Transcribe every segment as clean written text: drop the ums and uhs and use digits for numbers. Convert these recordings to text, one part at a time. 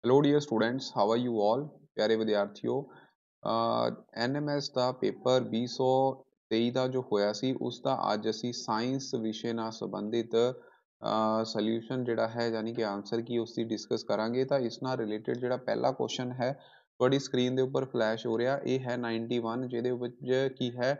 Hello dear students, how are you all. प्यारे विद्यार्थियों, NMS ਦਾ paper 2023 ਦਾ ਜੋ ਹੋਇਆ ਸੀ ਉਸ ਦਾ ਅੱਜ ਅਸੀਂ ਸਾਇੰਸ ਵਿਸ਼ੇ ਨਾਲ ਸੰਬੰਧਿਤ ਸੋਲੂਸ਼ਨ ਜਿਹੜਾ ਹੈ ਯਾਨੀ ਕਿ ਆਨਸਰ ਕੀ ਉਸ ਦੀ ਡਿਸਕਸ ਕਰਾਂਗੇ। ਤਾਂ ਇਸ ਨਾਲ ਰਿਲੇਟਡ ਜਿਹੜਾ ਪਹਿਲਾ ਕੁਐਸਚਨ ਹੈ ਤੁਹਾਡੀ ਸਕਰੀਨ ਦੇ ਉੱਪਰ ਫਲੈਸ਼ ਹੋ ਰਿਹਾ, ਇਹ ਹੈ 91, ਜਿਹਦੇ ਵਿੱਚ ਕੀ ਹੈ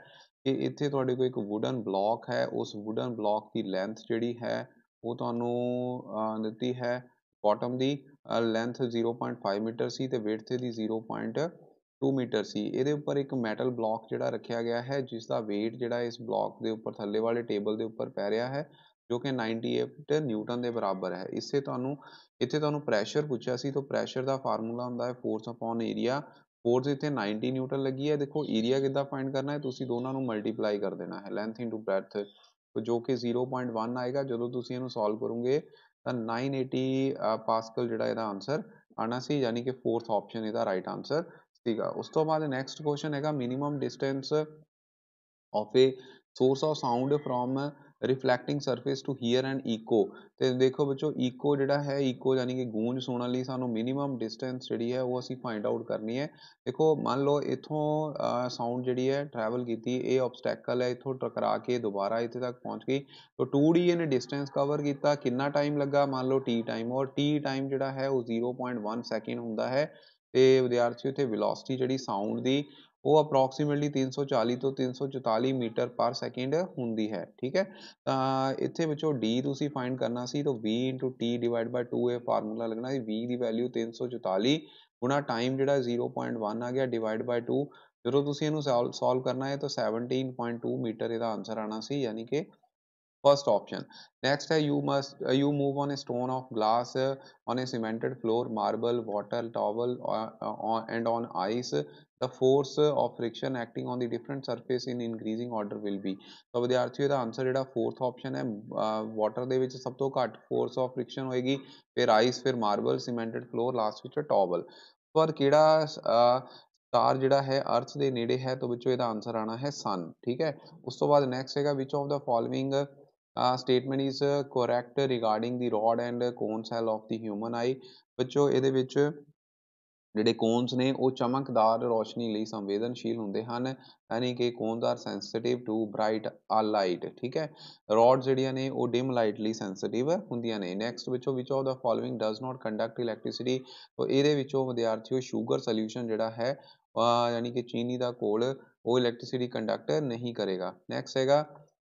ਕਿ ਇੱਥੇ ਤੁਹਾਡੇ ਕੋਲ ਇੱਕ ਵੁਡਨ ਬਲੌਕ ਹੈ। ਉਸ ਵੁਡਨ ਬਲੌਕ ਦੀ ਲੈਂਥ ਜਿਹੜੀ ਹੈ ਉਹ ਤੁਹਾਨੂੰ ਦਿੱਤੀ ਹੈ ਬॉटम ਦੀ ਲੈਂਥ 0.5 ਮੀਟਰ ਸੀ ਤੇ ਵਿਡਥ ਦੀ 0.2 ਮੀਟਰ ਸੀ। ਇਹਦੇ ਉੱਪਰ ਇੱਕ ਮੈਟਲ ਬਲੌਕ ਜਿਹੜਾ ਰੱਖਿਆ ਗਿਆ ਹੈ ਜਿਸ ਦਾ weight ਜਿਹੜਾ ਇਸ ਬਲੌਕ ਦੇ ਉੱਪਰ ਥੱਲੇ ਵਾਲੇ ਟੇਬਲ ਦੇ ਉੱਪਰ ਪੈ ਰਿਹਾ ਹੈ ਜੋ ਕਿ 98 ਨਿਊਟਨ ਦੇ ਬਰਾਬਰ ਹੈ। ਇੱਥੇ ਤੁਹਾਨੂੰ ਪ੍ਰੈਸ਼ਰ ਪੁੱਛਿਆ ਸੀ ਤਾਂ ਪ੍ਰੈਸ਼ਰ ਦਾ ਫਾਰਮੂਲਾ ਹੁੰਦਾ ਹੈ ਫੋਰਸ ਅਪੋਨ ਏਰੀਆ। ਫੋਰਸ ਇੱਥੇ 90 ਨਿਊਟਨ ਲੱਗੀ ਹੈ। ਦੇਖੋ ਏਰੀਆ ਕਿੱਦਾਂ ਫਾਈਂਡ ਕਰਨਾ ਹੈ, ਤੁਸੀਂ ਦੋਨਾਂ ਨੂੰ ਮਲਟੀਪਲਾਈ ਕਰ ਦੇਣਾ ਹੈ, ਲੈਂਥ ਇੰਟੂ ਬ੍ਰੈਡਥ, ਜੋ ਕਿ 0.1 ਆਏਗਾ। ਜਦੋਂ ਤੁਸੀਂ ਇਹਨੂੰ ਸੋਲਵ ਕਰੋਗੇ ਤਾਂ 980 ਪਾਸਕਲ ਜਿਹੜਾ ਇਹਦਾ ਆਂਸਰ ਆਣਾ ਸੀ, ਯਾਨੀ ਕਿ ਫੋਰਥ ਆਪਸ਼ਨ ਇਹਦਾ ਰਾਈਟ ਆਂਸਰ ਸੀਗਾ। ਉਸ ਤੋਂ ਬਾਅਦ ਨੈਕਸਟ ਕੁਐਸਚਨ ਹੈਗਾ minimum distance of a source of sound from reflecting surface to hear and echo। ਤੇ ਦੇਖੋ ਬੱਚੋ echo ਜਿਹੜਾ ਹੈ, echo ਯਾਨੀ ਕਿ ਗੂੰਜ ਸੁਣਨ ਲਈ ਸਾਨੂੰ minimum distance ਜਿਹੜੀ ਹੈ ਉਹ ਅਸੀਂ find out ਕਰਨੀ ਹੈ। ਦੇਖੋ ਮੰਨ ਲਓ ਇੱਥੋਂ ਸਾਊਂਡ ਜਿਹੜੀ ਹੈ ਟਰੈਵਲ ਕੀਤੀ, ਇਹ obstacle ਹੈ, ਇੱਥੋਂ ਟਕਰਾ ਕੇ ਦੁਬਾਰਾ ਇੱਥੇ ਤੱਕ ਪਹੁੰਚ ਗਈ ਤਾਂ 2D ਇਹਨੇ ਡਿਸਟੈਂਸ ਕਵਰ ਕੀਤਾ। ਕਿੰਨਾ ਟਾਈਮ ਲੱਗਾ? ਮੰਨ ਲਓ t ਟਾਈਮ, ਔਰ t ਟਾਈਮ ਜਿਹੜਾ ਹੈ ਉਹ 0.1 ਸੈਕਿੰਡ ਹੁੰਦਾ ਹੈ। ਤੇ ਵਿਦਿਆਰਥੀਓ ਇੱਥੇ ਵੈਲੋਸਿਟੀ ਜਿਹੜੀ ਸਾਊਂਡ ਦੀ ਉਹ ਅਪਰੋਕਸੀਮੇਟਲੀ 340 ਤੋਂ 344 ਮੀਟਰ ਪਰ ਸੈਕਿੰਡ ਹੁੰਦੀ ਹੈ। ਠੀਕ ਹੈ, ਤਾਂ ਇੱਥੇ ਵਿੱਚੋਂ d ਤੁਸੀਂ ਫਾਈਂਡ ਕਰਨਾ ਸੀ ਤਾਂ v into T divide by 2 ਇਹ ਫਾਰਮੂਲਾ ਲੱਗਣਾ ਸੀ। v ਦੀ ਵੈਲਿਊ 344 ਗੁਣਾ ਟਾਈਮ ਜਿਹੜਾ 0.1 ਆ ਗਿਆ ਡਿਵਾਈਡ ਬਾਈ 2। ਜਦੋਂ ਤੁਸੀਂ ਇਹਨੂੰ ਸੋਲਵ ਕਰਨਾ ਹੈ ਤਾਂ 17.2 ਮੀਟਰ ਇਹਦਾ ਆਂਸਰ ਆਣਾ ਸੀ, ਯਾਨੀ ਕਿ first option। next है you move on a stone of glass on a cemented floor, marble, water, towel and on ice, the force of friction acting on the different surface in increasing order will be। ਤਾਂ ਵਿਦਿਆਰਥੀਓ ਇਹਦਾ answer ਜਿਹੜਾ fourth option ਹੈ, water ਦੇ ਵਿੱਚ ਸਭ ਤੋਂ ਘੱਟ force of friction ਹੋਏਗੀ, ਫਿਰ ice, ਫਿਰ marble, cemented floor, ਲਾਸਟ ਵਿੱਚ towel। ਪਰ ਕਿਹੜਾ ਸਟਾਰ ਜਿਹੜਾ ਹੈ ਅਰਥ ਦੇ ਨੇੜੇ ਹੈ, ਤਾਂ ਵਿੱਚੋਂ ਇਹਦਾ ਆਂਸਰ ਆਣਾ ਹੈ ਸਨ। ਠੀਕ ਹੈ, ਉਸ ਤੋਂ ਬਾਅਦ ਨੈਕਸਟ ਹੈਗਾ ਵਿਚ of the following statement is correct regarding the rod and cone cell of the human eye। ਬੱਚੋ ਇਹਦੇ ਵਿੱਚ ਜਿਹੜੇ ਕੋਨਸ ਨੇ ਉਹ ਚਮਕਦਾਰ ਰੋਸ਼ਨੀ ਲਈ ਸੰਵੇਦਨਸ਼ੀਲ ਹੁੰਦੇ ਹਨ, ਯਾਨੀ ਕਿ cones are sensitive to bright light. ਠੀਕ ਹੈ, ਰੋਡ ਜਿਹੜੀਆਂ ਨੇ ਉਹ ਡਿਮ ਲਾਈਟ ਲਈ ਸੈਂਸਿਟਿਵ ਹੁੰਦੀਆਂ ਨੇ। ਨੈਕਸਟ ਵਿੱਚੋਂ ਵਿਚ of the following does not conduct electricity. ਤਾਂ ਇਹਦੇ ਵਿੱਚੋਂ ਵਿਦਿਆਰਥੀਓ ਸ਼ੂਗਰ ਸੋਲਿਊਸ਼ਨ ਜਿਹੜਾ ਹੈ ਯਾਨੀ ਕਿ ਚੀਨੀ ਦਾ ਘੋਲ ਉਹ ਇਲੈਕਟ੍ਰਿਸਿਟੀ ਕੰਡਕਟ ਨਹੀਂ ਕਰੇਗਾ। ਨੈਕਸਟ ਹੈਗਾ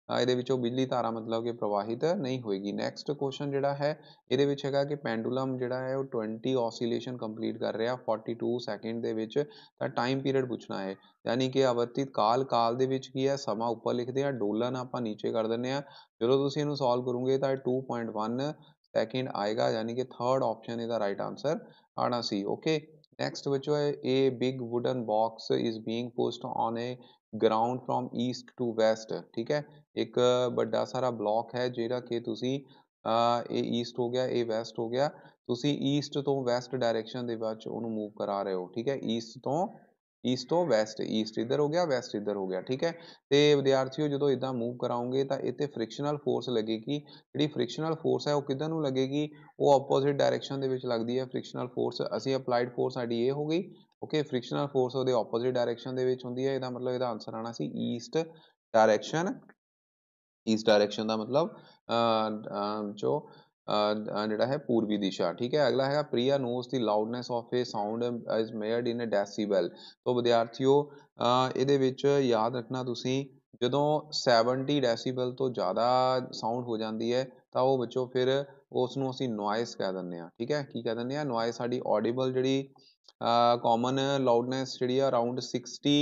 ਇਹਦੇ ਵਿੱਚੋਂ ਬਿਜਲੀ ਧਾਰਾ ਮਤਲਬ ਕਿ ਪ੍ਰਵਾਹਿਤ ਨਹੀਂ ਹੋਏਗੀ। ਨੈਕਸਟ ਕੁਐਸਚਨ ਜਿਹੜਾ ਹੈ ਇਹਦੇ ਵਿੱਚ ਹੈਗਾ ਕਿ ਪੈਂਡੂਲਮ ਜਿਹੜਾ ਹੈ ਉਹ 20 oscillation ਕੰਪਲੀਟ ਕਰ ਰਿਹਾ 42 ਸੈਕਿੰਡ ਦੇ ਵਿੱਚ, ਤਾਂ ਟਾਈਮ ਪੀਰੀਅਡ ਪੁੱਛਣਾ ਹੈ। ਯਾਨੀ ਕਿ ਆਵਰਤਿਤ ਕਾਲ ਦੇ ਵਿੱਚ ਕੀ ਹੈ, ਸਮਾਂ ਉੱਪਰ ਲਿਖਦੇ ਆ, ਡੋਲਨ ਆਪਾਂ ਨੀਚੇ ਕਰ ਦਿੰਦੇ ਆ। ਜਦੋਂ ਤੁਸੀਂ ਇਹਨੂੰ ਸੋਲਵ ਕਰੋਗੇ ਤਾਂ 2.1 ਸੈਕਿੰਡ ਆਏਗਾ, ਯਾਨੀ ਕਿ ਥਰਡ ਆਪਸ਼ਨ ਇਹਦਾ ਰਾਈਟ ਆਂਸਰ ਆਣਾ ਸੀ। ਓਕੇ, ਨੈਕਸਟ ਬੱਚੋ ਹੈ ਇਹ big wooden box is being pushed on a ground from east to west. ਠੀਕ ਹੈ, ਇੱਕ ਵੱਡਾ ਸਾਰਾ ਬਲੌਕ ਹੈ ਜਿਹੜਾ ਕਿ ਤੁਸੀਂ ਇਹ ਈਸਟ ਹੋ ਗਿਆ, ਇਹ ਵੈਸਟ ਹੋ ਗਿਆ, ਤੁਸੀਂ ਈਸਟ ਤੋਂ ਵੈਸਟ ਡਾਇਰੈਕਸ਼ਨ ਦੇ ਵਿੱਚ ਉਹਨੂੰ ਮੂਵ ਕਰਾ ਰਹੇ ਹੋ। ਠੀਕ ਹੈ, ਈਸਟ ਤੋਂ ਵੈਸਟ, ਈਸਟ ਇੱਧਰ ਹੋ ਗਿਆ, ਵੈਸਟ ਇੱਧਰ ਹੋ ਗਿਆ। ਠੀਕ ਹੈ, ਤੇ ਵਿਦਿਆਰਥੀਓ ਜਦੋਂ ਇਦਾਂ ਮੂਵ ਕਰਾਉਂਗੇ ਤਾਂ ਇੱਥੇ ਫ੍ਰਿਕਸ਼ਨਲ ਫੋਰਸ ਲੱਗੇਗੀ। ਜਿਹੜੀ ਫ੍ਰਿਕਸ਼ਨਲ ਫੋਰਸ ਹੈ ਉਹ ਕਿੱਧਰ ਨੂੰ ਲੱਗੇਗੀ? ਉਹ ਆਪੋਜ਼ਿਟ ਡਾਇਰੈਕਸ਼ਨ ਦੇ ਵਿੱਚ ਲੱਗਦੀ ਹੈ ਫ੍ਰਿਕਸ਼ਨਲ ਫੋਰਸ। ਅਸੀਂ ਅਪਲਾਈਡ ਫੋਰਸ ਸਾਡੀ ਇਹ ਹੋ ਗਈ। ਓਕੇ, ਫ੍ਰਿਕਸ਼ਨਲ ਫੋਰਸ ਉਹਦੇ ਆਪੋਜ਼ਿਟ ਡਾਇਰੈਕਸ਼ਨ ਦੇ ਵਿੱਚ ਹੁੰਦੀ ਹੈ। ਇਹਦਾ ਮਤਲਬ ਇਹਦਾ ਆਂਸਰ ਆਣਾ ਸੀ ਈਸਟ ਡਾਇਰੈਕਸ਼ਨ। ਈਸਟ ਡਾਇਰੈਕਸ਼ਨ ਦਾ ਮਤਲਬ ਜੋ ਜਿਹੜਾ ਹੈ ਪੂਰਬੀ ਦਿਸ਼ਾ। ਠੀਕ ਹੈ, ਅਗਲਾ ਹੈਗਾ Priya knows the loudness of a sound is measured in decibel. ਤੋਂ ਵਿਦਿਆਰਥੀਓ ਇਹਦੇ ਵਿੱਚ ਯਾਦ ਰੱਖਣਾ ਤੁਸੀਂ, ਜਦੋਂ 70 ਡੈਸੀਬਲ ਤੋਂ ਜ਼ਿਆਦਾ ਸਾਊਂਡ ਹੋ ਜਾਂਦੀ ਹੈ ਤਾਂ ਉਹ ਬੱਚੋ ਫਿਰ ਉਸ ਨੂੰ ਅਸੀਂ ਨੋਇਸ ਕਹਿ ਦਿੰਦੇ ਹਾਂ। ਠੀਕ ਹੈ, ਕੀ ਕਹਿ ਦਿੰਦੇ ਹਾਂ? ਨੋਇਸ। ਸਾਡੀ ਆਡੀਬਲ ਜਿਹੜੀ ਕਾਮਨ ਲਾਊਡਨੈਸ ਜਿਹੜੀ ਆ ਅਰਾਊਂਡ 60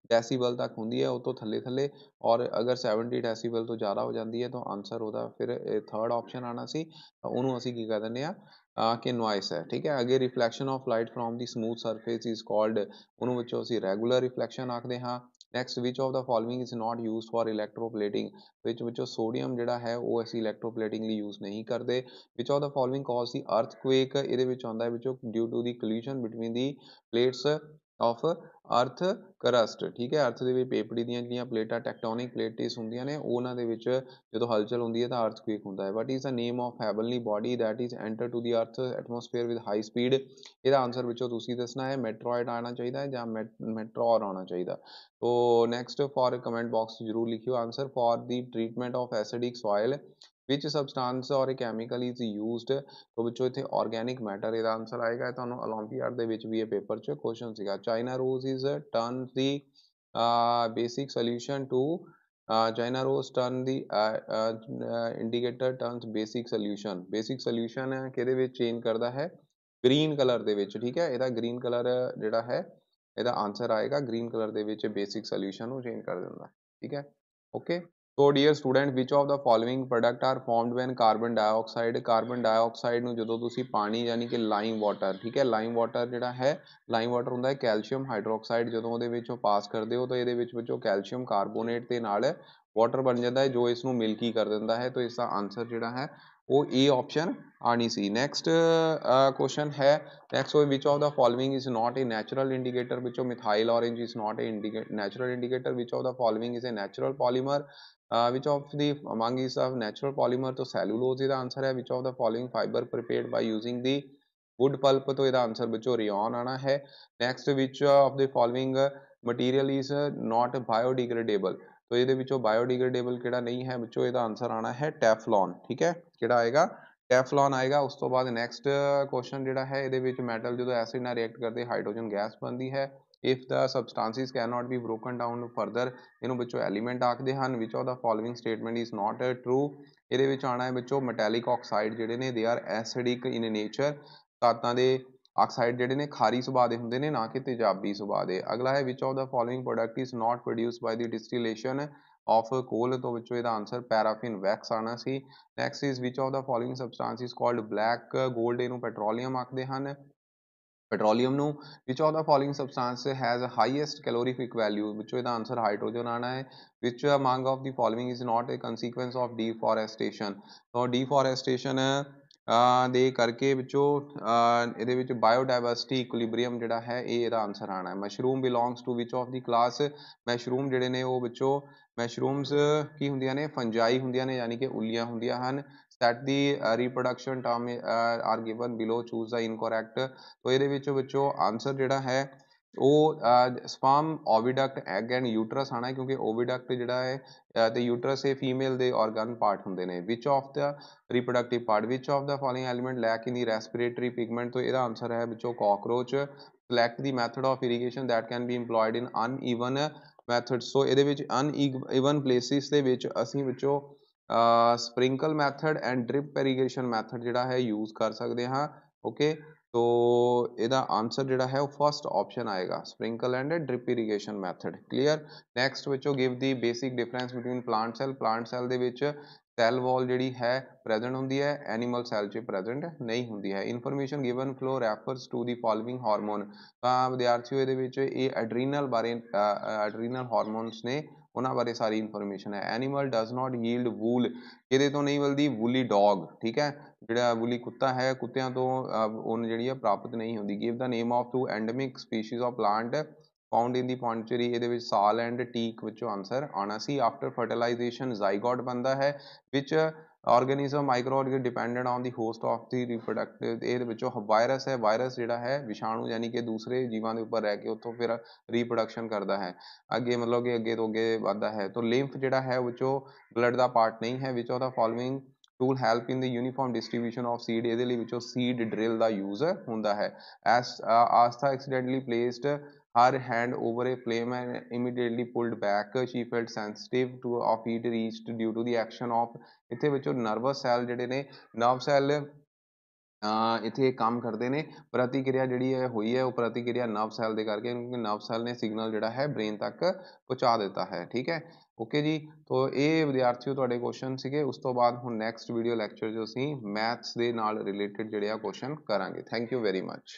ਡੈਸੀਬਲ ਤੱਕ ਹੁੰਦੀ ਹੈ, ਉਹ ਤੋਂ ਥੱਲੇ ਔਰ ਅਗਰ 70 ਡੈਸੀਬਲ ਤੋਂ ਜ਼ਿਆਦਾ ਹੋ ਜਾਂਦੀ ਹੈ ਤਾਂ ਆਂਸਰ ਉਹਦਾ ਫਿਰ ਥਰਡ ਆਪਸ਼ਨ ਆਉਣਾ ਸੀ, ਉਹਨੂੰ ਅਸੀਂ ਕੀ ਕਹਿ ਦਿੰਦੇ ਹਾਂ ਕਿ ਨੋਇਸ ਹੈ। ਠੀਕ ਹੈ, ਅੱਗੇ reflection of light from the smooth surface is called, ਉਹਨੂੰ ਵਿੱਚੋਂ ਅਸੀਂ ਰੈਗੂਲਰ ਰਿਫਲੈਕਸ਼ਨ ਆਖਦੇ ਹਾਂ। Next which of the following is not used for electroplating. ਵਿੱਚੋਂ ਸੋਡੀਅਮ ਜਿਹੜਾ ਹੈ ਉਹ ਅਸੀਂ ਇਲੈਕਟ੍ਰੋਪਲੇਟਿੰਗ ਲਈ ਯੂਜ਼ ਨਹੀਂ ਕਰਦੇ। ਵਿਚ ਆਫ ਦਾ ਫੋਲੋਇੰਗ ਕਾਜ਼ ਦੀ ਅਰਥਕੁਏਕ, ਇਹਦੇ ਵਿੱਚ ਆਉਂਦਾ ਹੈ ਵਿੱਚੋਂ due to the collision between the plates of earth crust, ठीक है। अर्थ ਦੇ ਵਿੱਚ ਪੇਪੜੀ ਦੀਆਂ ਜਿਹੜੀਆਂ ਪਲੇਟਾਂ ਟੈਕਟੋਨਿਕ ਪਲੇਟਸ ਹੁੰਦੀਆਂ ਨੇ ਉਹਨਾਂ ਦੇ ਵਿੱਚ ਜਦੋਂ ਹਲਚਲ ਹੁੰਦੀ ਹੈ ਤਾਂ ਅਰਥਕੁਏਕ ਹੁੰਦਾ ਹੈ। What is the name of heavenly body that is enter to the earth atmosphere with high speed. ਇਹਦਾ ਆਨਸਰ ਵਿੱਚੋਂ ਤੁਸੀਂ ਦੱਸਣਾ ਹੈ ਮੈਟਰੋਇਡ ਆਉਣਾ ਚਾਹੀਦਾ ਹੈ ਜਾਂ ਮੈਟਰੋਰ ਆਉਣਾ ਚਾਹੀਦਾ। ਤੋ ਨੈਕਸਟ ਫॉर ਕਮੈਂਟ ਬਾਕਸ ਜ਼ਰੂਰ ਲਿਖਿਓ answer for the treatment of acidic soil which substance or chemical is used. तो ਵਿੱਚੋਂ ਇੱਥੇ ਆਰਗੈਨਿਕ ਮੈਟਰ ਇਹਦਾ ਆਨਸਰ ਆਏਗਾ। ਤੁਹਾਨੂੰ 올림픽 ਦੇ ਵਿੱਚ ਵੀ ਇਹ ਪੇਪਰ 'ਚ ਕੁਐਸਚਨ ਸੀਗਾ। China rose is turn the basic solution to China rose turn the indicator turns basic solution ਕਿਹਦੇ ਵਿੱਚ ਚੇਂਜ ਕਰਦਾ ਹੈ ਗ੍ਰੀਨ ਕਲਰ ਦੇ ਵਿੱਚ, ਠੀਕ ਹੈ। ਇਹਦਾ ਗ੍ਰੀਨ ਕਲਰ ਜਿਹੜਾ ਹੈ ਇਹਦਾ ਆਨਸਰ ਆਏਗਾ ਗ੍ਰੀਨ ਕਲਰ ਦੇ ਵਿੱਚ ਬੇਸਿਕ ਸੋਲੂਸ਼ਨ ਨੂੰ ਚੇਂਜ ਕਰ ਦਿੰਦਾ, ਠੀਕ ਹੈ। Okay so dear student which of the following product are formed when carbon dioxide ਨੂੰ ਜਦੋਂ ਤੁਸੀਂ ਪਾਣੀ ਯਾਨੀ ਕਿ ਲਾਈਮ ਵਾਟਰ, ਠੀਕ ਹੈ, ਲਾਈਮ ਵਾਟਰ ਜਿਹੜਾ ਹੈ ਲਾਈਮ ਵਾਟਰ ਹੁੰਦਾ ਹੈ ਕੈਲਸ਼ੀਅਮ ਹਾਈਡਰੋਕਸਾਈਡ, ਜਦੋਂ ਉਹਦੇ ਵਿੱਚੋਂ ਪਾਸ ਕਰਦੇ ਹੋ ਤਾਂ ਇਹਦੇ ਵਿੱਚੋਂ ਕੈਲਸ਼ੀਅਮ ਕਾਰਬੋਨੇਟ ਦੇ ਨਾਲ ਵਾਟਰ ਬਣ ਜਾਂਦਾ ਹੈ ਜੋ ਇਸ ਨੂੰ ਮਿਲਕੀ ਕਰ ਦਿੰਦਾ ਹੈ। ਤਾਂ ਇਸ ਦਾ ਆਨਸਰ ਜਿਹੜਾ ਹੈ ਉਹ ਏ ਆਪਸ਼ਨ ਆਣੀ ਸੀ। ਨੈਕਸਟ ਕੁਐਸਚਨ ਹੈ next which of the following is not a natural indicator ਵਿੱਚੋਂ methyl orange is not a natural indicator which of the following is a natural polymer which of the among is a natural polymer तो cellulose ਇਹਦਾ answer ਹੈ। which of the following fiber prepared by using the wood pulp तो ਇਹਦਾ answer ਵਿੱਚੋਂ rayon ਆਣਾ ਹੈ। next which of the following material is not biodegradable तो ਇਹਦੇ ਵਿੱਚੋਂ biodegradable ਕਿਹੜਾ ਨਹੀਂ ਹੈ ਵਿੱਚੋਂ ਇਹਦਾ ਆਨਸਰ ਆਣਾ ਹੈ ਟੈਫਲॉन, ਠੀਕ ਹੈ। ਕਿਹੜਾ ਆਏਗਾ ਟੈਫਲॉन ਆਏਗਾ। ਉਸ ਤੋਂ ਬਾਅਦ ਨੈਕਸਟ ਕੁਐਸਚਨ ਜਿਹੜਾ ਹੈ ਇਹਦੇ ਵਿੱਚ ਮੈਟਲ ਜਦੋਂ ਐਸਿਡ ਨਾਲ ਰਿਐਕਟ ਕਰਦੇ ਹਾਈਡਰੋਜਨ ਗੈਸ ਬਣਦੀ ਹੈ। if the substances cannot be broken down further ਇਹਨੂੰ ਵਿੱਚੋਂ ਐਲੀਮੈਂਟ ਆਖਦੇ ਹਨ। which of the following statement is not true ਇਹਦੇ ਵਿੱਚ ਆਣਾ ਹੈ ਵਿੱਚੋਂ ਮੈਟੈਲਿਕ ਆਕਸਾਈਡ ਜਿਹੜੇ ਨੇ they are acidic in nature ਧਾਤਾਂ ਦੇ ਆਕਸਾਈਡ ਜਿਹੜੇ ਨੇ ਖਾਰੀ ਸੁਭਾਅ ਦੇ ਹੁੰਦੇ ਨੇ ਨਾ ਕਿ ਤੇਜ਼ਾਬੀ ਸੁਭਾਅ ਦੇ। ਅਗਲਾ ਹੈ which of the following product is not produced by the distillation of coal ਤੋਂ ਵਿੱਚੋਂ ਇਹਦਾ ਆਨਸਰ ਪੈਰਾਫਿਨ ਵੈਕਸ ਆਣਾ ਸੀ। next is which of the following substance is called black gold ਇਹਨੂੰ ਪੈਟਰੋਲੀਅਮ ਆਖਦੇ ਹਨ ਪੈਟਰੋਲੀਅਮ ਨੂੰ। which of the following substance has highest calorific value ਵਿੱਚੋਂ ਇਹਦਾ ਆਨਸਰ ਹਾਈਡਰੋਜਨ ਆਣਾ ਹੈ। which among of the following is not a consequence of deforestation ਤਾਂ deforestation ਦੇ ਕਰਕੇ ਵਿੱਚੋਂ ਇਹਦੇ ਵਿੱਚ ਬਾਇਓਡਾਇਵਰਸਿਟੀ ਇਕੁਲਿਬਰੀਅਮ ਜਿਹੜਾ ਹੈ ਇਹ ਇਹਦਾ ਆਨਸਰ ਆਣਾ ਹੈ। Mushroom belongs to which of the class mushroom ਜਿਹੜੇ ਨੇ ਉਹ ਵਿੱਚੋਂ ਮਸ਼ਰੂਮਸ ਕੀ ਹੁੰਦੀਆਂ ਨੇ ਫੰਜਾਈ ਹੁੰਦੀਆਂ ਨੇ ਯਾਨੀ ਕਿ ਉੱਲੀਆਂ ਹੁੰਦੀਆਂ ਹਨ। set the reproduction term are given below choose the incorrect तो ਇਹਦੇ ਵਿੱਚੋਂ ਆਨਸਰ ਜਿਹੜਾ ਹੈ ਉਹ ਸਪਰਮ ਓਵਿਡਕਟ ਐਗ ਐਂਡ ਯੂਟਰਸ ਆਣਾ ਹੈ ਕਿਉਂਕਿ ਓਵਿਡਕਟ ਜਿਹੜਾ ਹੈ ਤੇ ਯੂਟਰਸ ਇਹ ਫੀਮੇਲ ਦੇ organ part ਹੁੰਦੇ ਨੇ। which of the reproductive part which of the following element lack in the respiratory pigment ਤੋਂ ਇਹਦਾ ਆਨਸਰ ਹੈ ਵਿੱਚੋਂ cockroach. select the method of irrigation that can be employed in uneven methods ਸੋ ਇਹਦੇ ਵਿੱਚ uneven places ਦੇ ਵਿੱਚ ਅਸੀਂ ਵਿੱਚੋਂ sprinkle method and drip irrigation method ਜਿਹੜਾ ਹੈ ਯੂਜ਼ ਕਰ ਸਕਦੇ ਹਾਂ। ਓਕੇ तो ਇਹਦਾ ਆਨਸਰ ਜਿਹੜਾ ਹੈ ਉਹ ਫਸਟ ਆਪਸ਼ਨ ਆਏਗਾ sprinkle and drip irrigation method clear. Next ਵਿੱਚੋਂ ਗਿਵ ਦੀ basic difference between plant cell ਦੇ ਵਿੱਚ ਸੈੱਲ ਵਾਲ ਜਿਹੜੀ ਹੈ ਪ੍ਰੈਜ਼ੈਂਟ ਹੁੰਦੀ ਹੈ ਐਨੀਮਲ ਸੈੱਲ 'ਚ ਪ੍ਰੈਜ਼ੈਂਟ ਨਹੀਂ ਹੁੰਦੀ ਹੈ। Information given flow refers to the following hormone ਤਾਂ ਵਿਦਿਆਰਥੀਓ ਇਹਦੇ ਵਿੱਚ ਇਹ ਐਡਰੀਨਲ ਬਾਰੇ ਐਡਰੀਨਲ ਹਾਰਮੋਨਸ ਨੇ ਉਹਨਾਂ ਬਾਰੇ ਸਾਰੀ ਇਨਫੋਰਮੇਸ਼ਨ ਹੈ। Animal does not yield wool ਕਿਹਦੇ ਤੋਂ ਨਹੀਂ ਮਿਲਦੀ ਵੂਲੀ ਡੌਗ, ਠੀਕ ਹੈ, ਜਿਹੜਾ ਵੂਲੀ ਕੁੱਤਾ ਹੈ ਕੁੱਤਿਆਂ ਤੋਂ ਉੱਨ ਜਿਹੜੀ ਹੈ ਪ੍ਰਾਪਤ ਨਹੀਂ ਹੁੰਦੀ। Give the name of two endemic species of plant found in the Pondicherry ਇਹਦੇ ਵਿੱਚ ਸਾਲ ਐਂਡ ਟੀਕ ਵਿੱਚੋਂ ਆਨਸਰ ਆਉਣਾ ਸੀ। ਆਫਟਰ ਫਰਟੀਲਾਈਜੇਸ਼ਨ ਜ਼ਾਈਗੋਟ ਬਣਦਾ ਹੈ which organism micro dependent on the host of the reproductive ਇਹਦੇ ਵਿੱਚੋਂ ਵਾਇਰਸ ਹੈ ਵਾਇਰਸ ਜਿਹੜਾ ਹੈ ਵਿਸ਼ਾਣੂ ਯਾਨੀ ਕਿ ਦੂਸਰੇ ਜੀਵਾਂ ਦੇ ਉੱਪਰ ਰਹਿ ਕੇ ਉੱਥੋਂ ਫਿਰ ਰੀਪਰੋਡਕਸ਼ਨ ਕਰਦਾ ਹੈ ਅੱਗੇ ਮਤਲਬ ਕਿ ਅੱਗੇ ਤੋਂ ਅੱਗੇ ਵੱਧਦਾ ਹੈ। ਤਾਂ ਲਿੰਫ ਜਿਹੜਾ ਹੈ ਵਿੱਚੋਂ ਬਲੱਡ ਦਾ ਪਾਰਟ ਨਹੀਂ ਹੈ। ਵਿੱਚ ਉਹਦਾ following tool help in the uniform distribution of seed ਇਹਦੇ ਲਈ ਵਿੱਚੋਂ ਸੀਡ ਡਰਿਲ ਦਾ ਯੂਜ਼ ਹੁੰਦਾ ਹੈ। Aastha accidentally placed her hand over a flame and immediately pulled back she felt sensitive to of heat reached due to the action of ਇੱਥੇ ਵਿੱਚੋਂ nervous cell ਜਿਹੜੇ ਨੇ ਨਰਵ ਸੈੱਲ ਇੱਥੇ ਕੰਮ ਕਰਦੇ ਨੇ ਪ੍ਰਤੀਕਿਰਿਆ ਜਿਹੜੀ ਹੈ ਹੋਈ ਹੈ ਉਹ ਪ੍ਰਤੀਕਿਰਿਆ ਨਰਵ ਸੈੱਲ ਦੇ ਕਰਕੇ ਕਿਉਂਕਿ ਨਰਵ ਸੈੱਲ ਨੇ ਸਿਗਨਲ ਜਿਹੜਾ ਹੈ ਬ੍ਰੇਨ ਤੱਕ ਪਹੁੰਚਾ ਦਿੱਤਾ ਹੈ। ਠੀਕ ਹੈ ਓਕੇ ਜੀ ਤੋ ਇਹ ਵਿਦਿਆਰਥੀਓ ਤੁਹਾਡੇ ਕੁਐਸਚਨ ਸੀਗੇ। ਉਸ ਤੋਂ ਬਾਅਦ ਹੁਣ ਨੈਕਸਟ ਵੀਡੀਓ ਲੈਕਚਰ 'ਚ ਅਸੀਂ ਮੈਥਸ ਦੇ ਨਾਲ ਰਿਲੇਟਡ ਜਿਹੜੇ ਆ ਕੁਐਸਚਨ ਕਰਾਂਗੇ। Thank you very much.